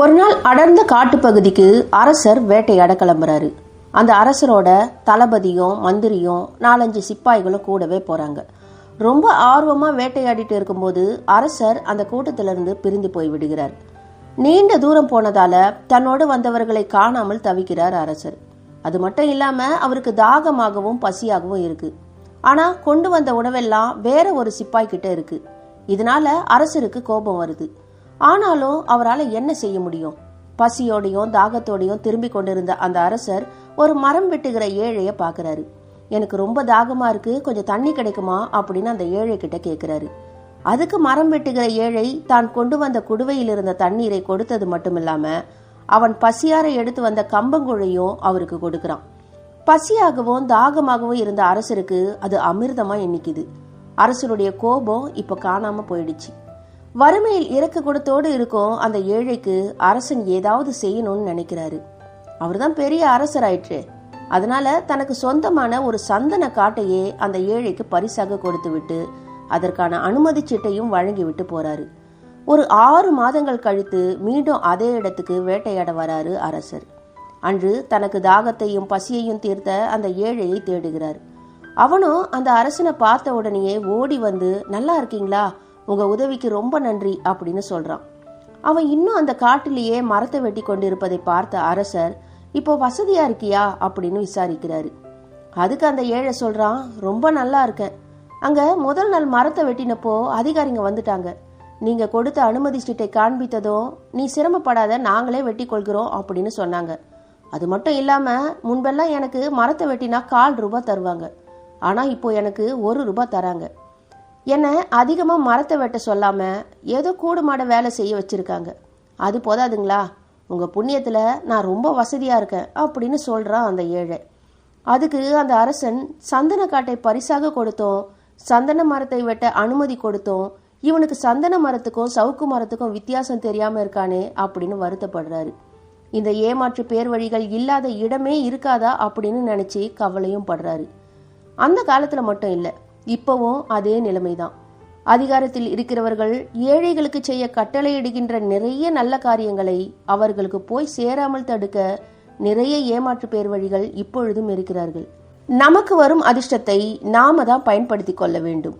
ஒரு நாள் அடர்ந்த காட்டுப்பகுதிக்கு அரசர் வேட்டையாட கிளம்புறாரு. அந்த அரசரோட தளபதியும் மந்திரியும் 4-5 சிப்பாய்களும் கூடவே போறாங்க. ரொம்ப ஆர்வமா வேட்டையாடிட்டு இருக்கும்போது அரசர் அந்த கூட்டத்திலிருந்து பிரிந்து போய் விடுகிறார். நீண்ட தூரம் போனதால தன்னோடு வந்தவர்களை காணாமல் தவிக்கிறார் அரசர். அது மட்டும் இல்லாம அவருக்கு தாகமாகவும் பசியாகவும் இருக்கு. ஆனா கொண்டு வந்த உணவெல்லாம் வேற ஒரு சிப்பாய் கிட்ட இருக்கு. இதனால அரசருக்கு கோபம் வருது. ஆனாலும் அவரால் என்ன செய்ய முடியும்? பசியோடையும் தாகத்தோடையும் திரும்பி கொண்டிருந்த அந்த அரசர் ஒரு மரம் வெட்டுகிற ஏழைய பாக்குறாரு. எனக்கு ரொம்ப தாகமா இருக்கு, கொஞ்சம் தண்ணி கிடைக்குமா அப்படின்னு அந்த ஏழை கிட்ட கேக்குறாரு. அதுக்கு மரம் வெட்டுகிற ஏழை தான் கொண்டு வந்த குடுவையில் இருந்த தண்ணீரை கொடுத்தது மட்டுமில்லாம அவன் பசியார எடுத்து வந்த கம்பங்குழையும் அவருக்கு கொடுக்கறான். பசியாகவும் தாகமாகவும் இருந்த அரசருக்கு அது அமிர்தமா எண்ணிக்குது. அரசருடைய கோபம் இப்ப காணாம போயிடுச்சு. வறுமையில் இறக்க குடத்தோடு இருக்கும் அந்த ஏழைக்கு அரசன் ஏதாவது செய்யணும்னு நினைக்கிறாரு. அவர் தான் பெரிய அரசராயிற்று. அதனால தனக்கு சொந்தமான ஒரு சந்தன காட்டையே அந்த ஏழைக்கு பரிசாக கொடுத்து விட்டு அதற்கான அனுமதி சீட்டையும் வழங்கி விட்டு போறாரு. ஒரு 6 மாதங்கள் கழித்து மீண்டும் அதே இடத்துக்கு வேட்டையாட வராரு அரசர். அன்று தனக்கு தாகத்தையும் பசியையும் தீர்த்த அந்த ஏழையை தேடுகிறார். அவனும் அந்த அரசனை பார்த்த உடனேயே ஓடி வந்து, நல்லா இருக்கீங்களா, உங்க உதவிக்கு ரொம்ப நன்றி அப்படின்னு சொல்றான். அவன் இன்னும் அந்த காட்டிலேயே மரத்தை வெட்டி கொண்டிருப்பதை பார்த்த அரசர், இப்போ வசதியா இருக்கியா அப்படின்னு விசாரிக்கிறாரு. அதுக்கு அந்த ஏழை சொல்றான், ரொம்ப நல்லா இருக்கேன். அங்க முதல் நாள் மரத்தை வெட்டினப்போ அதிகாரிங்க வந்துட்டாங்க. நீங்க கொடுத்த அனுமதி சீட்டை காண்பித்ததும் நீ சிரமப்படாத, நாங்களே வெட்டி கொள்கிறோம் அப்படின்னு சொன்னாங்க. அது மட்டும் இல்லாம முன்பெல்லாம் எனக்கு மரத்தை வெட்டினா ₹1 தருவாங்க. ஆனா இப்போ எனக்கு ₹1 தராங்க. என்ன அதிகமா மரத்தை வெட்ட சொல்லாம ஏதோ கூடுமாட வேலை செய்ய வச்சிருக்காங்க. அது போதாதுங்களா? உங்க புண்ணியத்துல நான் ரொம்ப வசதியா இருக்கேன் அப்படின்னு சொல்றான் அந்த ஏழை. அதுக்கு அந்த அரசன், சந்தன காட்டை பரிசாக கொடுத்தோம், சந்தன மரத்தை வெட்ட அனுமதி கொடுத்தோம், இவனுக்கு சந்தன மரத்துக்கும் சவுக்கு மரத்துக்கும் வித்தியாசம் தெரியாம இருக்கானே அப்படின்னு வருத்தப்படுறாரு. இந்த ஏமாற்று பேர் வழிகள் இல்லாத இடமே இருக்காதா அப்படின்னு நினைச்சு கவலையும் படுறாரு. அந்த காலத்துல மட்டும் இல்ல, இப்பவும் அதே நிலைமைதான். அதிகாரத்தில் இருக்கிறவர்கள் ஏழைகளுக்கு செய்ய கட்டளையிடுகின்ற நிறைய நல்ல காரியங்களை அவர்களுக்கு போய் சேராமல் தடுக்க நிறைய ஏமாற்று பேர் வழிகள் இப்பொழுதும் இருக்கிறார்கள். நமக்கு வரும் அதிர்ஷ்டத்தை நாம தான் பயன்படுத்தி கொள்ள வேண்டும்.